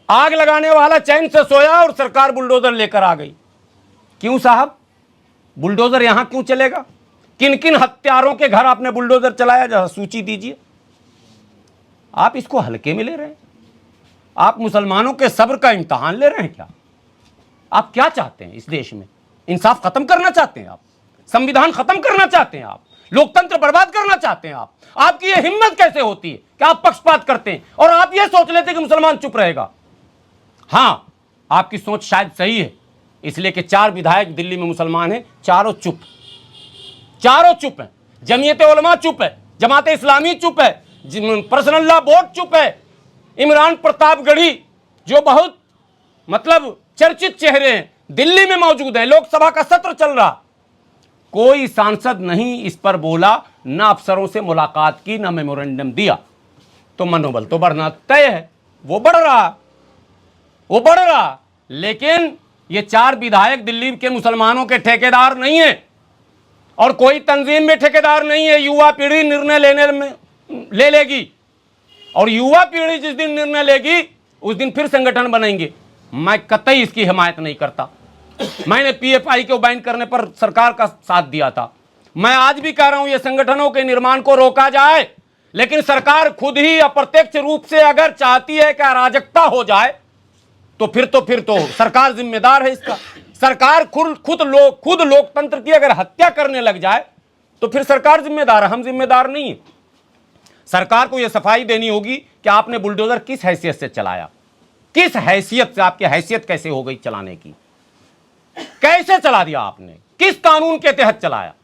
आग लगाने वाला चैन से सोया और सरकार बुलडोजर लेकर आ गई। क्यों साहब, बुलडोजर यहां क्यों चलेगा? किन किन हत्यारों के घर आपने बुलडोजर चलाया, जरा सूची दीजिए। आप इसको हल्के में ले रहे हैं? आप मुसलमानों के सब्र का इम्तहान ले रहे हैं क्या? आप क्या चाहते हैं इस देश में? इंसाफ खत्म करना चाहते हैं आप? संविधान खत्म करना चाहते हैं आप? लोकतंत्र बर्बाद करना चाहते हैं आप? आपकी ये हिम्मत कैसे होती है कि आप पक्षपात करते हैं और आप ये सोच लेते हैं कि मुसलमान चुप रहेगा? हां, आपकी सोच शायद सही है, इसलिए कि 4 विधायक दिल्ली में मुसलमान हैं, चारों चुप हैं। जमीयत उलमा चुप है, जमात इस्लामी चुप है, पर्सनल लॉ बोर्ड चुप है, इमरान प्रतापगढ़ी जो बहुत मतलब चर्चित चेहरे हैं दिल्ली में मौजूद है, लोकसभा का सत्र चल रहा, कोई सांसद नहीं इस पर बोला, ना अफसरों से मुलाकात की, ना मेमोरेंडम दिया। तो मनोबल तो बढ़ना तय है, वो बढ़ रहा। लेकिन ये 4 विधायक दिल्ली के मुसलमानों के ठेकेदार नहीं है और कोई तंजीम में ठेकेदार नहीं है। युवा पीढ़ी निर्णय ले लेगी और युवा पीढ़ी जिस दिन निर्णय लेगी उस दिन फिर संगठन बनेंगे। मैं कतई इसकी हिमायत नहीं करता। मैंने पीएफआई को बैन करने पर सरकार का साथ दिया था। मैं आज भी कह रहा हूं ये संगठनों के निर्माण को रोका जाए, लेकिन सरकार खुद ही अप्रत्यक्ष रूप से अगर चाहती है कि अराजकता हो जाए तो फिर तो सरकार जिम्मेदार है इसका। सरकार खुद लोकतंत्र की अगर हत्या करने लग जाए तो फिर सरकार जिम्मेदार है, हम जिम्मेदार नहीं है। सरकार को यह सफाई देनी होगी कि आपने बुलडोजर किस हैसियत से चलाया, किस हैसियत से, आपकी हैसियत कैसे हो गई चलाने की, कैसे चला दिया आपने, किस कानून के तहत चलाया,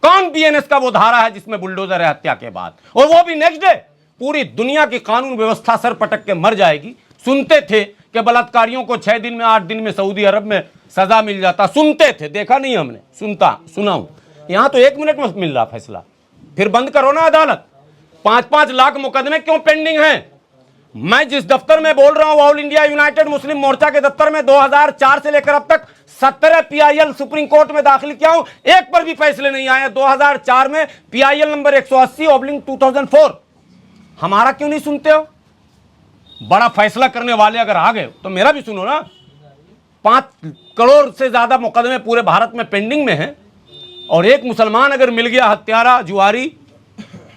कौन बीएनएस का वो धारा है जिसमें बुलडोजर है हत्या के बाद, और वो भी नेक्स्ट डे। पूरी दुनिया की कानून व्यवस्था सर पटक के मर जाएगी। सुनते थे कि बलात्कारियों को 6 दिन में 8 दिन में सऊदी अरब में सजा मिल जाता, सुनते थे, देखा नहीं हमने, सुना हूं। यहां तो 1 मिनट में मिल रहा फैसला। फिर बंद करो ना अदालत। 5-5 लाख मुकदमे क्यों पेंडिंग हैं? मैं जिस दफ्तर में बोल रहा हूं, ऑल इंडिया यूनाइटेड मुस्लिम मोर्चा के दफ्तर में 2004 से लेकर अब तक 17 पीआईएल सुप्रीम कोर्ट में दाखिल किया हूं, एक पर भी फैसले नहीं आए। 2004 में पीआईएल नंबर 180/2004। हमारा क्यों नहीं सुनते हो? बड़ा फैसला करने वाले अगर आ गए तो मेरा भी सुनो ना। 5 करोड़ से ज्यादा मुकदमे पूरे भारत में पेंडिंग में हैं और एक मुसलमान अगर मिल गया हत्यारा, जुआरी,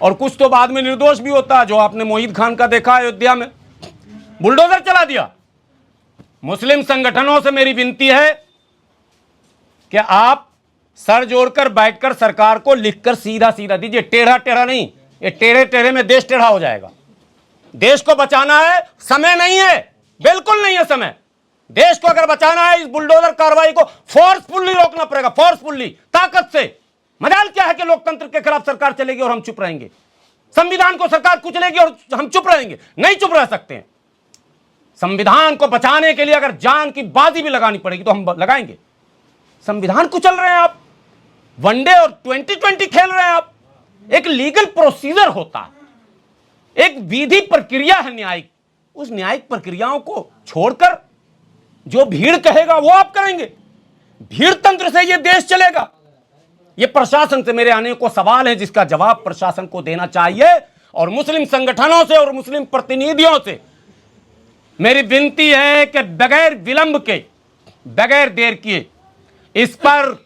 और कुछ तो बाद में निर्दोष भी होता, जो आपने मोहित खान का देखा अयोध्या में, बुलडोजर चला दिया। मुस्लिम संगठनों से मेरी विनती है कि आप सर जोड़कर बैठकर सरकार को लिखकर सीधा दीजिए, टेढ़ा नहीं। ये टेढ़े में देश टेढ़ा हो जाएगा। देश को बचाना है, समय नहीं है, बिल्कुल नहीं है समय। देश को अगर बचाना है, इस बुलडोजर कार्रवाई को फोर्सफुल्ली रोकना पड़ेगा, फोर्सफुल्ली, ताकत से। मजाल क्या है कि लोकतंत्र के खिलाफ सरकार चलेगी और हम चुप रहेंगे, संविधान को सरकार कुचलेगी और हम चुप रहेंगे? नहीं चुप रह सकते हैं। संविधान को बचाने के लिए अगर जान की बाजी भी लगानी पड़ेगी तो हम लगाएंगे। संविधान कुचल रहे हैं आप, वनडे और 2020 खेल रहे हैं आप। एक लीगल प्रोसीजर होता है, एक विधि प्रक्रिया है न्यायिक। उस न्यायिक प्रक्रियाओं को छोड़कर जो भीड़ कहेगा वो आप करेंगे। भीड़ तंत्र से ये देश चलेगा। ये प्रशासन से मेरे आने को सवाल है जिसका जवाब प्रशासन को देना चाहिए, और मुस्लिम संगठनों से और मुस्लिम प्रतिनिधियों से मेरी विनती है कि बगैर विलंब के, बगैर देर किए इस पर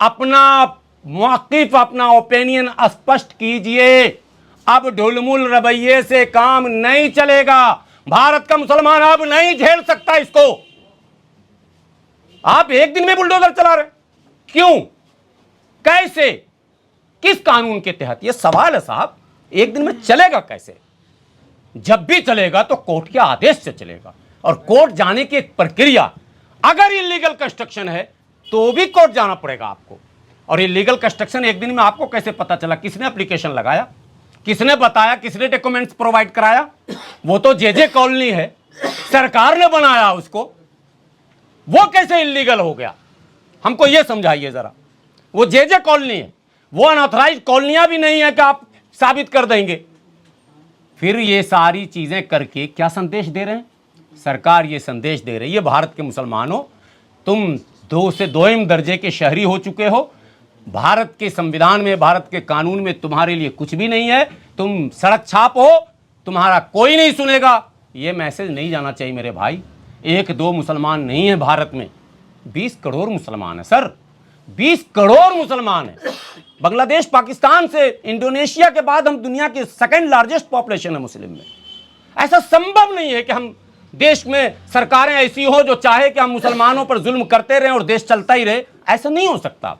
अपना मौक़िफ़, अपना ओपिनियन स्पष्ट कीजिए। अब ढुलमुल रवैये से काम नहीं चलेगा। भारत का मुसलमान अब नहीं झेल सकता इसको। आप एक दिन में बुलडोजर चला रहे, क्यों, कैसे, किस कानून के तहत? यह सवाल है साहब। एक दिन में चलेगा कैसे? जब भी चलेगा तो कोर्ट के आदेश से चलेगा, और कोर्ट जाने की एक प्रक्रिया, अगर इलीगल कंस्ट्रक्शन है तो भी कोर्ट जाना पड़ेगा आपको। और इलीगल कंस्ट्रक्शन एक दिन में आपको कैसे पता चला? किसने एप्लीकेशन लगाया, किसने बताया, किसने डॉक्यूमेंट्स प्रोवाइड कराया? वो तो जे कॉलोनी है, सरकार ने बनाया उसको, वो कैसे इलीगल हो गया? हमको ये समझाइए जरा। वो जे कॉलोनी है, वो अनऑथराइज कॉलोनियां भी नहीं है कि आप साबित कर देंगे। फिर ये सारी चीजें करके क्या संदेश दे रहे हैं? सरकार ये संदेश दे रही है, भारत के मुसलमानों, तुम 2 से 2 दर्जे के शहरी हो चुके हो। भारत के संविधान में, भारत के कानून में तुम्हारे लिए कुछ भी नहीं है। तुम सड़क छाप हो, तुम्हारा कोई नहीं सुनेगा। ये मैसेज नहीं जाना चाहिए मेरे भाई। एक दो मुसलमान नहीं है भारत में, 20 करोड़ मुसलमान है सर, 20 करोड़ मुसलमान है। बांग्लादेश, पाकिस्तान से इंडोनेशिया के बाद हम दुनिया की सेकंड लार्जेस्ट पॉपुलेशन है मुस्लिम में। ऐसा संभव नहीं है कि हम देश में सरकारें ऐसी हो जो चाहे कि हम मुसलमानों पर जुल्म करते रहें और देश चलता ही रहे। ऐसा नहीं हो सकता।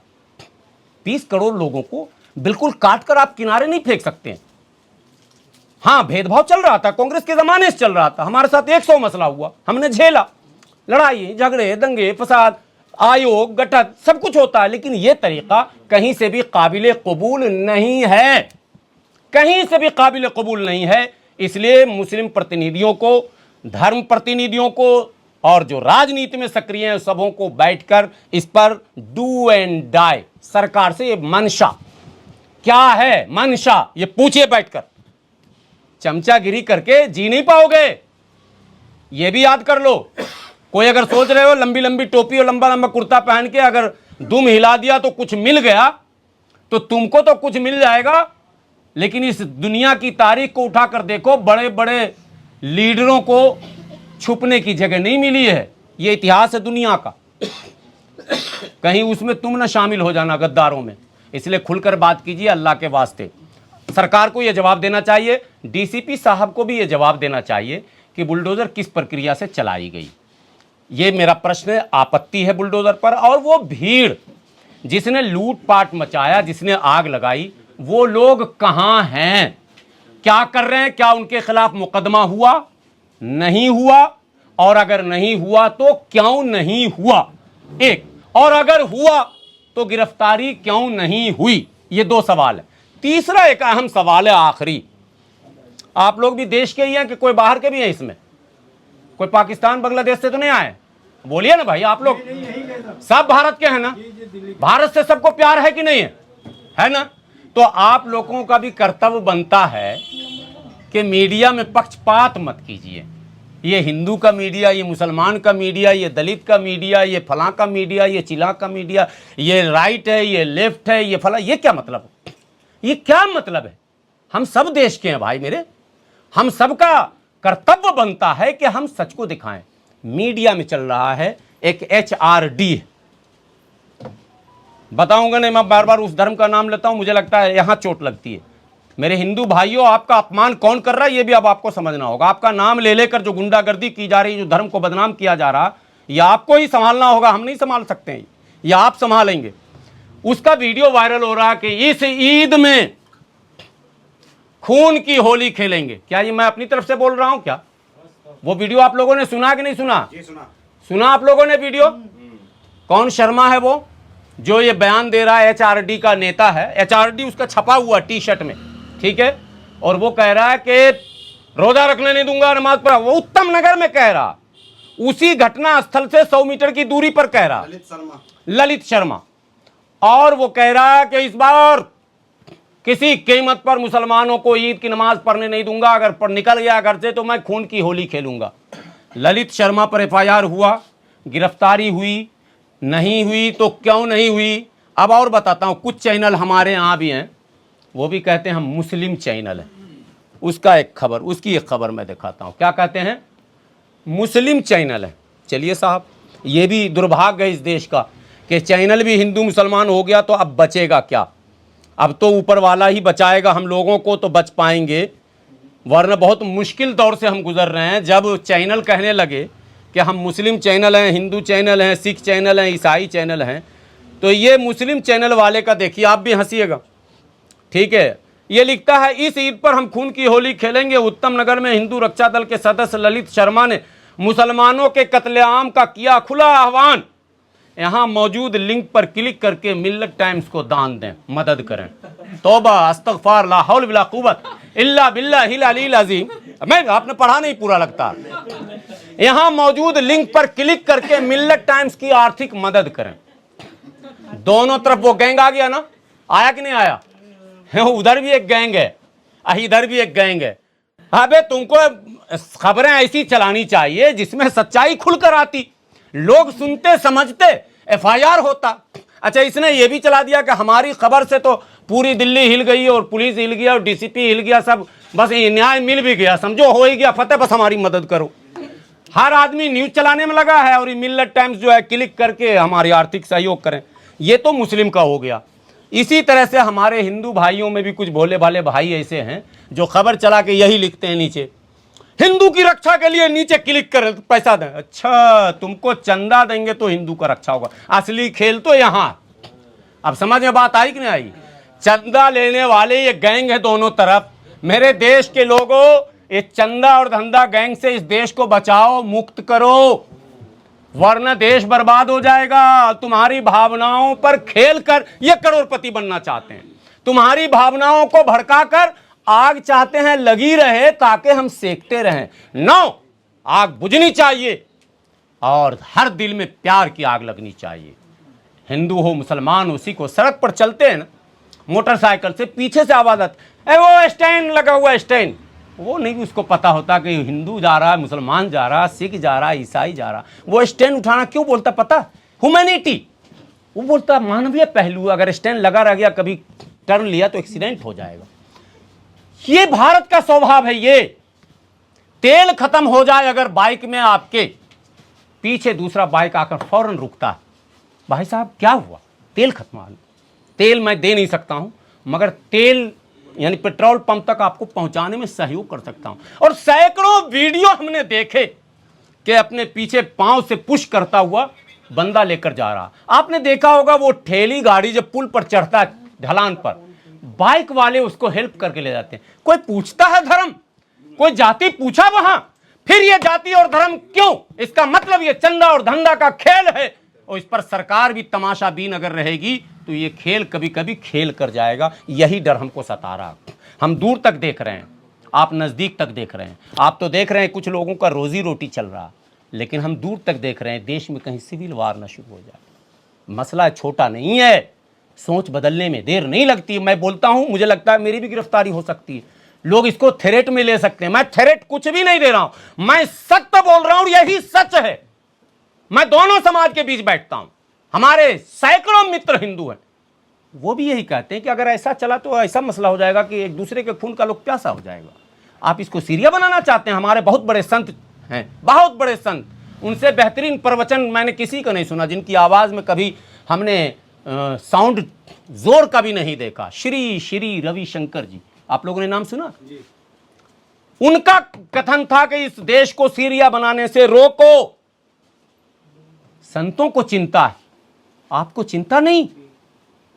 20 करोड़ लोगों को बिल्कुल काट कर आप किनारे नहीं फेंक सकते। हाँ, भेदभाव चल रहा था, कांग्रेस के जमाने से चल रहा था, हमारे साथ 100 मसला हुआ, हमने झेला, लड़ाई झगड़े दंगे फसाद आयोग गठन सब कुछ होता है, लेकिन यह तरीका कहीं से भी काबिल कबूल नहीं है, कहीं से भी काबिल कबूल नहीं है। इसलिए मुस्लिम प्रतिनिधियों को, धर्म प्रतिनिधियों को और जो राजनीति में सक्रिय हैं सबों को बैठकर इस पर डू एंड डाई, सरकार से ये मंशा क्या है, मंशा ये पूछिए बैठकर। चमचागिरी करके जी नहीं पाओगे, ये भी याद कर लो। कोई अगर सोच रहे हो लंबी लंबी टोपी और लंबा लंबा कुर्ता पहन के अगर दुम हिला दिया तो कुछ मिल गया, तो तुमको तो कुछ मिल जाएगा, लेकिन इस दुनिया की तारीख को उठाकर देखो, बड़े बड़े लीडरों को छुपने की जगह नहीं मिली है। ये इतिहास है दुनिया का, कहीं उसमें तुम ना शामिल हो जाना गद्दारों में। इसलिए खुलकर बात कीजिए अल्लाह के वास्ते। सरकार को यह जवाब देना चाहिए, डीसीपी साहब को भी यह जवाब देना चाहिए कि बुलडोजर किस प्रक्रिया से चलाई गई। ये मेरा प्रश्न है, आपत्ति है बुलडोजर पर। और वो भीड़ जिसने लूटपाट मचाया, जिसने आग लगाई, वो लोग कहां हैं, क्या कर रहे हैं, क्या उनके खिलाफ मुकदमा हुआ, नहीं हुआ, और अगर नहीं हुआ तो क्यों नहीं हुआ, एक, और अगर हुआ तो गिरफ्तारी क्यों नहीं हुई। ये दो सवाल है। तीसरा एक अहम सवाल है आखिरी, आप लोग भी देश के ही हैं कि कोई बाहर के भी हैं इसमें, कोई पाकिस्तान बांग्लादेश से तो नहीं आए, बोलिए ना भाई। आप लोग सब भारत के हैं ना, भारत से सबको प्यार है कि नहीं है ना? तो आप लोगों का भी कर्तव्य बनता है कि मीडिया में पक्षपात मत कीजिए। ये हिंदू का मीडिया, ये मुसलमान का मीडिया, ये दलित का मीडिया, ये फलां का मीडिया, ये चिला का मीडिया, ये राइट है, ये लेफ्ट है, ये फला, ये क्या मतलब है? ये क्या मतलब है? हम सब देश के हैं भाई मेरे, हम सबका कर्तव्य बनता है कि हम सच को दिखाएं। मीडिया में चल रहा है एक HRD, बताऊंगा नहीं, मैं बार बार उस धर्म का नाम लेता हूं, मुझे लगता है यहां चोट लगती है। मेरे हिंदू भाइयों, आपका अपमान कौन कर रहा है ये भी अब आपको समझना होगा। आपका नाम ले लेकर जो गुंडागर्दी की जा रही है, जो धर्म को बदनाम किया जा रहा, ये आपको ही संभालना होगा, हम नहीं संभाल सकते हैं, या आप संभालेंगे। उसका वीडियो वायरल हो रहा कि इस ईद में खून की होली खेलेंगे। क्या ये मैं अपनी तरफ से बोल रहा हूं क्या? वो वीडियो आप लोगों ने सुना कि नहीं सुना? जी सुना आप लोगों ने वीडियो? कौन शर्मा है वो जो ये बयान दे रहा है? HRD का नेता है, HRD उसका छपा हुआ टी-शर्ट में, ठीक है, और वो कह रहा है कि रोजा रखने नहीं दूंगा, नमाज पढ़ा। वो उत्तम नगर में कह रहा, उसी घटना स्थल से 100 मीटर की दूरी पर कह रहा, ललित शर्मा। और वो कह रहा है कि इस बार किसी कीमत पर मुसलमानों को ईद की नमाज पढ़ने नहीं दूंगा, अगर निकल गया घर से तो मैं खून की होली खेलूंगा। ललित शर्मा पर FIR हुआ, गिरफ्तारी हुई, नहीं हुई तो क्यों नहीं हुई? अब और बताता हूं। कुछ चैनल हमारे यहाँ भी हैं, वो भी कहते हैं हम मुस्लिम चैनल हैं, उसकी एक खबर मैं दिखाता हूं। क्या कहते हैं? मुस्लिम चैनल है। चलिए साहब, ये भी दुर्भाग्य है इस देश का कि चैनल भी हिंदू मुसलमान हो गया, तो अब बचेगा क्या? अब तो ऊपर वाला ही बचाएगा हम लोगों को, तो बच पाएंगे, वरना बहुत मुश्किल दौर से हम गुजर रहे हैं। जब चैनल कहने लगे कि हम मुस्लिम चैनल हैं, हिंदू चैनल हैं, सिख चैनल हैं, ईसाई चैनल हैं, तो ये मुस्लिम चैनल वाले का देखिए, आप भी हंसीएगा, ठीक है। ये लिखता है इस ईद पर हम खून की होली खेलेंगे। उत्तम नगर में हिंदू रक्षा दल के सदस्य ललित शर्मा ने मुसलमानों के कत्लेआम का किया खुला आह्वान। यहां मौजूद लिंक पर क्लिक करके मिल्लत टाइम्स को दान दें, मदद करें। तौबा अस्तगफार, ला हौल वला कुव्वत इल्ला बिल्लाहिल अलील अज़ीम। मैं आपने पढ़ा नहीं पूरा लगता। यहां मौजूद लिंक पर क्लिक करके मिल्लत टाइम्स की आर्थिक मदद करें। दोनों तरफ वो गैंग आ गया ना, आया कि नहीं आया? उधर भी एक गैंग है, इधर भी एक गैंग है। अबे तुमको खबरें ऐसी चलानी चाहिए जिसमें सच्चाई खुलकर आती, लोग सुनते समझते, FIR होता। अच्छा, इसने ये भी चला दिया कि हमारी खबर से तो पूरी दिल्ली हिल गई और पुलिस हिल गया और डीसीपी हिल गया, सब बस ये न्याय मिल भी गया, समझो हो ही गया फतेह, बस हमारी मदद करो। हर आदमी न्यूज चलाने में लगा है और ये मिल्लत टाइम्स जो है क्लिक करके हमारी आर्थिक सहयोग करें। ये तो मुस्लिम का हो गया। इसी तरह से हमारे हिंदू भाइयों में भी कुछ भोले भाले भाई ऐसे हैं जो खबर चला के यही लिखते हैं नीचे, हिंदू की रक्षा के लिए नीचे क्लिक कर पैसा दें। अच्छा, तुमको चंदा देंगे तो हिंदू का रक्षा होगा, असली खेल तो यहां। अब समझ में बात आई कि नहीं आई? चंदा लेने वाले ये गैंग है दोनों तरफ। मेरे देश के लोगों, ये चंदा और धंधा गैंग से इस देश को बचाओ, मुक्त करो, वरना देश बर्बाद हो जाएगा। तुम्हारी भावनाओं पर खेल कर ये करोड़पति बनना चाहते हैं, तुम्हारी भावनाओं को भड़काकर आग चाहते हैं लगी रहे ताकि हम सेकते रहें। नो, आग बुझनी चाहिए और हर दिल में प्यार की आग लगनी चाहिए। हिंदू हो मुसलमान हो सिख हो, सड़क पर चलते हैं ना मोटरसाइकिल से, पीछे से आवाज आती है वो स्टैंड लगा हुआ स्टैंड, वो नहीं उसको पता होता कि हिंदू जा रहा है, मुसलमान जा रहा, सिख जा रहा, ईसाई जा रहा। वो स्टैंड उठाना क्यों बोलता पता? ह्यूमैनिटी, वो बोलता मानवीय पहलू। अगर स्टैंड लगा रह गया, कभी टर्न लिया तो एक्सीडेंट हो जाएगा। ये भारत का स्वभाव है। ये तेल खत्म हो जाए अगर बाइक में, आपके पीछे दूसरा बाइक आकर फौरन रुकता है, भाई साहब क्या हुआ, तेल खत्म आ गया। तेल मैं दे नहीं सकता हूं, मगर तेल यानी पेट्रोल पंप तक आपको पहुंचाने में सहयोग कर सकता हूं। और सैकड़ों वीडियो हमने देखे कि अपने पीछे पांव से पुश करता हुआ बंदा लेकर जा रहा। आपने देखा होगा वो ठेली गाड़ी जब पुल पर चढ़ता है ढलान पर, बाइक वाले उसको हेल्प करके ले जाते हैं। कोई पूछता है धर्म? कोई जाति पूछा वहां? फिर ये जाति और धर्म क्यों? इसका मतलब ये चंदा और धंधा का खेल है और इस पर सरकार भी तमाशाबीन अगर रहेगी तो ये खेल कभी कभी खेल कर जाएगा। यही डर हमको सता रहा। हम दूर तक देख रहे हैं, आप नजदीक तक देख रहे हैं। आप तो देख रहे हैं कुछ लोगों का रोजी रोटी चल रहा, लेकिन हम दूर तक देख रहे हैं देश में कहीं सिविल वार न शुरू हो जाए। मसला छोटा नहीं है, सोच बदलने में देर नहीं लगती। मैं बोलता हूं, मुझे लगता है मेरी भी गिरफ्तारी हो सकती है, लोग इसको थ्रेट में ले सकते हैं। मैं थ्रेट कुछ भी नहीं दे रहा हूं, मैं सत्य बोल रहा हूं, यही सच है। मैं दोनों समाज के बीच बैठता हूं, हमारे सैकड़ों मित्र हिंदू हैं, वो भी यही कहते हैं कि अगर ऐसा चला तो ऐसा मसला हो जाएगा कि एक दूसरे के खून का लोग प्यासा हो जाएगा। आप इसको सीरिया बनाना चाहते हैं। हमारे बहुत बड़े संत हैं, बहुत बड़े संत, उनसे बेहतरीन प्रवचन मैंने किसी का नहीं सुना, जिनकी आवाज में कभी हमने साउंड जोर का भी नहीं देखा। श्री श्री रविशंकर जी, आप लोगों ने नाम सुना? उनका कथन था कि इस देश को सीरिया बनाने से रोको। संतों को चिंता है, आपको चिंता नहीं।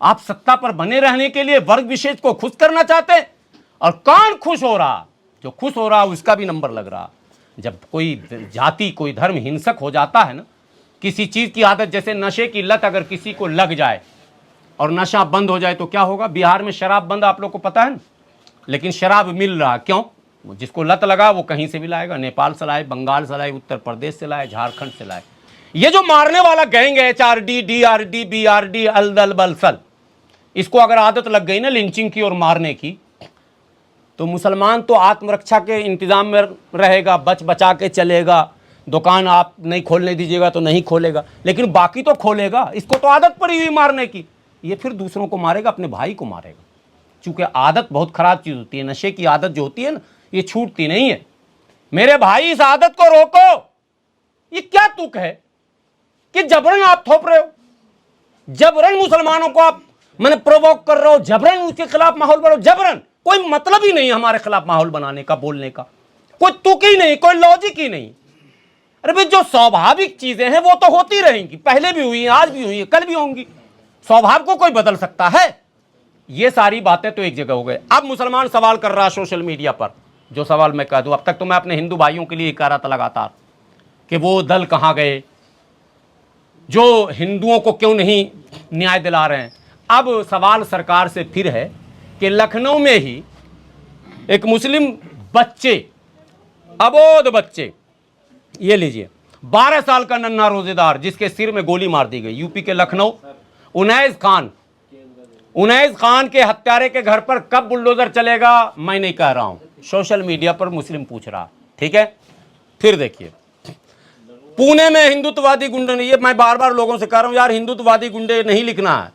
आप सत्ता पर बने रहने के लिए वर्ग विशेष को खुश करना चाहते हैं, और कौन खुश हो रहा? जो खुश हो रहा उसका भी नंबर लग रहा। जब कोई जाति कोई धर्म हिंसक हो जाता है ना, किसी चीज की आदत, जैसे नशे की लत अगर किसी को लग जाए और नशा बंद हो जाए तो क्या होगा? बिहार में शराब बंद, आप लोग को पता है ना, लेकिन शराब मिल रहा। क्यों? जिसको लत लगा वो कहीं से भी लाएगा, नेपाल से लाए, बंगाल से लाए, उत्तर प्रदेश से लाए, झारखंड से लाए। ये जो मारने वाला गैंग है, HRD, DRD, BRD, अलदल बलसल, इसको अगर आदत लग गई ना लिंचिंग की और मारने की, तो मुसलमान तो आत्मरक्षा के इंतजाम में रहेगा, बच बचा के चलेगा। दुकान आप नहीं खोलने दीजिएगा तो नहीं खोलेगा, लेकिन बाकी तो खोलेगा। इसको तो आदत पड़ी हुई मारने की, ये फिर दूसरों को मारेगा, अपने भाई को मारेगा। चूंकि आदत बहुत खराब चीज होती है, नशे की आदत जो होती है ना, ये छूटती नहीं है। मेरे भाई, इस आदत को रोको। ये क्या तुक है कि जबरन आप थोप रहे हो, जबरन मुसलमानों को आप मैंने प्रोवोक कर रहे हो, जबरन उसके खिलाफ माहौल बनाओ, जबरन। कोई मतलब ही नहीं हमारे खिलाफ माहौल बनाने का, बोलने का कोई तुक ही नहीं, कोई लॉजिक ही नहीं। अरे भाई, जो स्वाभाविक चीजें हैं वो तो होती रहेंगी, पहले भी हुई, आज भी हुई, कल भी होंगी। स्वभाव को कोई बदल सकता है? ये सारी बातें तो एक जगह हो गए। अब मुसलमान सवाल कर रहा सोशल मीडिया पर, जो सवाल मैं कह दूं, अब तक तो मैं अपने हिंदू भाइयों के लिए कह रहा था लगातार कि वो दल कहां गए जो हिंदुओं को क्यों नहीं न्याय दिला रहे हैं। अब सवाल सरकार से फिर है कि लखनऊ में ही एक मुस्लिम बच्चे, अबोध बच्चे, ये लीजिए, 12 साल का नन्हा रोजेदार जिसके सिर में गोली मार दी गई, यूपी के लखनऊ, उनैस खान के हत्यारे के घर पर कब बुलडोजर चलेगा मैं नहीं कह रहा हूं, सोशल मीडिया पर मुस्लिम पूछ रहा। ठीक है, फिर देखिए, पुणे में हिंदुत्ववादी गुंडे नहीं, ये मैं बार बार लोगों से कह रहा हूं यार, हिंदुत्ववादी गुंडे नहीं लिखना है,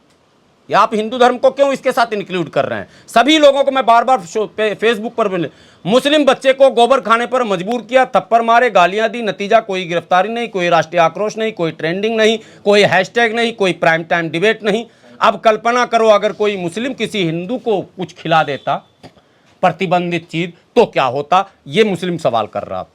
या आप हिंदू धर्म को क्यों इसके साथ इंक्लूड कर रहे हैं। सभी लोगों को मैं बार बार फेसबुक पर मिले, मुस्लिम बच्चे को गोबर खाने पर मजबूर किया, थप्पड़ मारे, गालियां दी, नतीजा कोई गिरफ्तारी नहीं, कोई राष्ट्रीय आक्रोश नहीं, कोई ट्रेंडिंग नहीं, कोई हैशटैग नहीं, कोई प्राइम टाइम डिबेट नहीं। अब कल्पना करो अगर कोई मुस्लिम किसी हिंदू को कुछ खिला देता प्रतिबंधित चीज तो क्या होता, ये मुस्लिम सवाल कर रहा।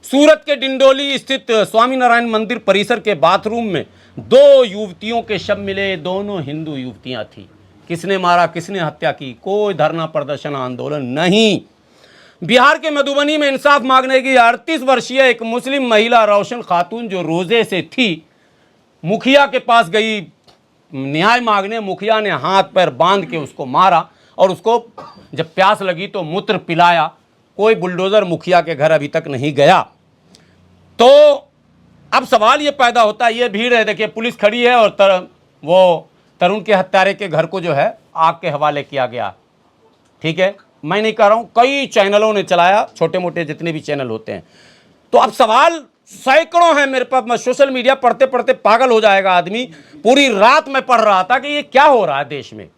सूरत के डिंडोली स्थित स्वामीनारायण मंदिर परिसर के बाथरूम में 2 युवतियों के शव मिले, दोनों हिंदू युवतियां थी। किसने मारा, किसने हत्या की, कोई धरना प्रदर्शन आंदोलन नहीं। बिहार के मधुबनी में इंसाफ मांगने की 38 वर्षीय एक मुस्लिम महिला रोशन खातून जो रोजे से थी, मुखिया के पास गई न्याय मांगने। मुखिया ने हाथ पैर बांध के उसको मारा और उसको जब प्यास लगी तो मूत्र पिलाया। कोई बुलडोजर मुखिया के घर अभी तक नहीं गया। तो अब सवाल ये पैदा होता है, ये भीड़ है, देखिए पुलिस खड़ी है और वो तरुण के हत्यारे के घर को जो है आग के हवाले किया गया। ठीक है, मैं नहीं कह रहा हूँ, कई चैनलों ने चलाया, छोटे मोटे जितने भी चैनल होते हैं। तो अब सवाल सैकड़ों हैं मेरे पास, मैं सोशल मीडिया पढ़ते पढ़ते पागल हो जाएगा आदमी। पूरी रात मैं पढ़ रहा था कि ये क्या हो रहा है देश में।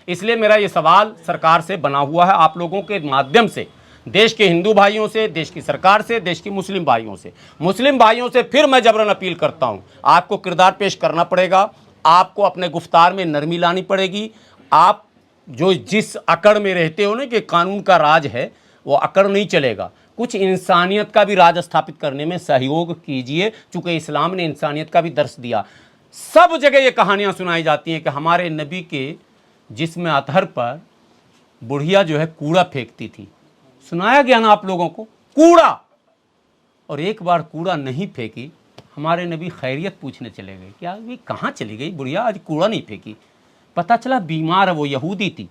इसलिए मेरा ये सवाल सरकार से बना हुआ है, आप लोगों के माध्यम से, देश के हिंदू भाइयों से, देश की सरकार से, देश की मुस्लिम भाइयों से। मुस्लिम भाइयों से फिर मैं जबरन अपील करता हूं, आपको किरदार पेश करना पड़ेगा, आपको अपने गुफ्तार में नरमी लानी पड़ेगी। आप जो जिस अकड़ में रहते हो ना कि कानून का राज है, वो अकड़ नहीं चलेगा। कुछ इंसानियत का भी राज स्थापित करने में सहयोग कीजिए, चूंकि इस्लाम ने इंसानियत का भी दर्स दिया। सब जगह ये कहानियां सुनाई जाती हैं कि हमारे नबी के जिस्म अतहर पर बुढ़िया जो है कूड़ा फेंकती थी। सुनाया गया ना आप लोगों को, कूड़ा। और एक बार कूड़ा नहीं फेंकी, हमारे नबी खैरियत पूछने चले गए, क्या ये कहाँ चली गई बुढ़िया, आज कूड़ा नहीं फेंकी। पता चला बीमार है, वो यहूदी थी।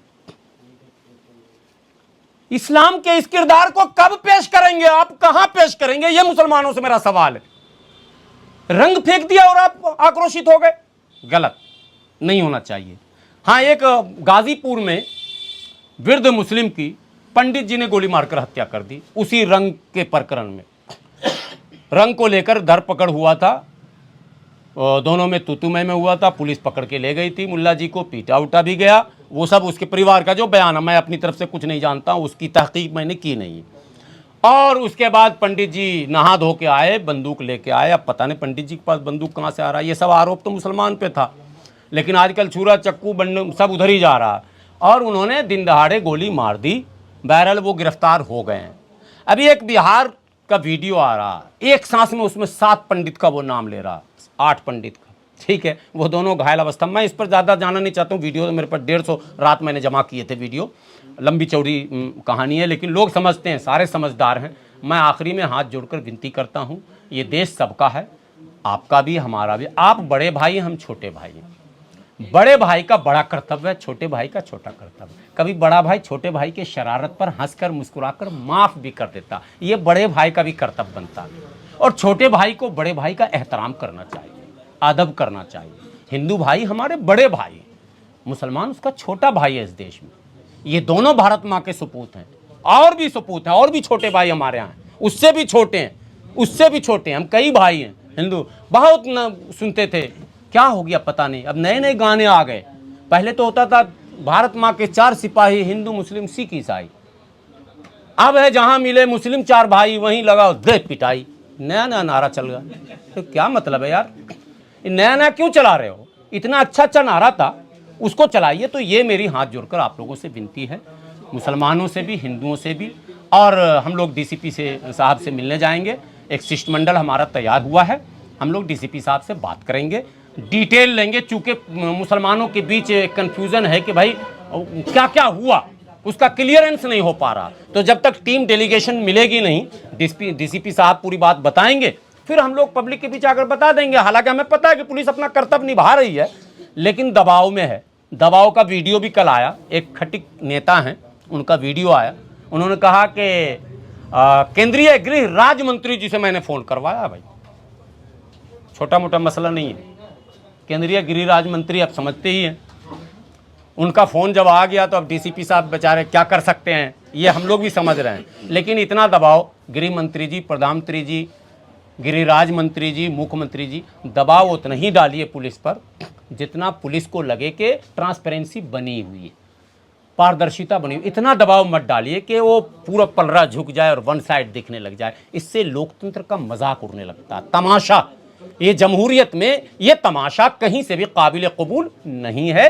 इस्लाम के इस किरदार को कब पेश करेंगे आप, कहां पेश करेंगे, ये मुसलमानों से मेरा सवाल है। रंग फेंक दिया और आप आक्रोशित हो गए, गलत नहीं होना चाहिए। हाँ, एक गाजीपुर में वृद्ध मुस्लिम की पंडित जी ने गोली मारकर हत्या कर दी, उसी रंग के प्रकरण में। रंग को लेकर धरपकड़ हुआ था, दोनों में तूतुमय में हुआ था, पुलिस पकड़ के ले गई थी, मुल्ला जी को पीटा उठा भी गया। वो सब उसके परिवार का जो बयान है, मैं अपनी तरफ से कुछ नहीं जानता, उसकी तहकीक मैंने की नहीं। और उसके बाद पंडित जी नहा धो के आए, बंदूक लेके आए। अब पता नहीं पंडित जी के पास बंदूक कहाँ से आ रहा है, ये सब आरोप तो मुसलमान पे था, लेकिन आजकल छुरा चक्कू बंदूक सब उधर ही जा रहा है। और उन्होंने दिन दहाड़े गोली मार दी, बहरहाल वो गिरफ्तार हो गए हैं। अभी एक बिहार का वीडियो आ रहा है, एक सांस में उसमें 7 पंडित का वो नाम ले रहा, 8 पंडित का, ठीक है, वो दोनों घायल अवस्था। मैं इस पर ज़्यादा जाना नहीं चाहता हूँ, वीडियो तो मेरे पास 150 रात मैंने जमा किए थे, वीडियो लंबी चौड़ी कहानी है, लेकिन लोग समझते हैं, सारे समझदार हैं। मैं आखिरी में हाथ जोड़कर विनती करता हूँ, ये देश सबका है, आपका भी हमारा भी। आप बड़े भाई, हम छोटे भाई हैं। बड़े भाई का बड़ा कर्तव्य है, छोटे भाई का छोटा कर्तव्य। कभी बड़ा भाई छोटे भाई के शरारत पर हंसकर मुस्कुराकर माफ़ भी कर देता, ये बड़े भाई का भी कर्तव्य बनता है। और छोटे भाई को बड़े भाई का एहतराम करना चाहिए, अदब करना चाहिए। हिंदू भाई हमारे बड़े भाई हैं, मुसलमान उसका छोटा भाई है इस देश में। ये दोनों भारत माँ के सपूत हैं, और भी सपूत हैं, और भी छोटे भाई हमारे यहाँ हैं, उससे भी छोटे हैं, उससे भी छोटे हैं। हम कई भाई हैं हिंदू, बहुत न सुनते थे, क्या हो गया पता नहीं, अब नए नए गाने आ गए। पहले तो होता था भारत माँ के 4 सिपाही, हिंदू मुस्लिम सिख ईसाई। अब है जहाँ मिले मुस्लिम 4 भाई, वहीं लगाओ दे पिटाई, नया नया नारा चल गया। तो क्या मतलब है यार, नया नया क्यों चला रहे हो? इतना अच्छा अच्छा नारा था, उसको चलाइए। तो ये मेरी हाथ जोड़कर आप लोगों से विनती है, मुसलमानों से भी, हिंदुओं से भी। और हम लोग डीसीपी से साहब से मिलने जाएंगे, एक शिष्टमंडल हमारा तैयार हुआ है, हम लोग डीसीपी साहब से बात करेंगे, डिटेल लेंगे, चूँकि मुसलमानों के बीच कन्फ्यूज़न है कि भाई क्या क्या हुआ, उसका क्लियरेंस नहीं हो पा रहा। तो जब तक टीम डेलीगेशन मिलेगी नहीं, डीसीपी साहब पूरी बात बताएंगे, फिर हम लोग पब्लिक के बीच आकर बता देंगे। हालांकि हमें पता है कि पुलिस अपना कर्तव्य निभा रही है, लेकिन दबाव में है। दबाव का वीडियो भी कल आया, एक खटिक नेता हैं, उनका वीडियो आया, उन्होंने कहा कि केंद्रीय गृह राज्य मंत्री जी से मैंने फ़ोन करवाया। भाई छोटा मोटा मसला नहीं है, केंद्रीय गृह राज्य मंत्री आप समझते ही हैं, उनका फ़ोन जब आ गया तो अब डीसीपी साहब बेचारे क्या कर सकते हैं, ये हम लोग भी समझ रहे हैं। लेकिन इतना दबाव गृह मंत्री जी, प्रधानमंत्री जी, गिरिराज मंत्री जी, मुख्यमंत्री जी, दबाव उतना ही डालिए पुलिस पर जितना पुलिस को लगे कि ट्रांसपेरेंसी बनी हुई है, पारदर्शिता बनी हुई। इतना दबाव मत डालिए कि वो पूरा पलड़ा झुक जाए और वन साइड दिखने लग जाए। इससे लोकतंत्र का मजाक उड़ने लगता है, तमाशा। ये जमहूरियत में ये तमाशा कहीं से भी काबिल कबूल नहीं है।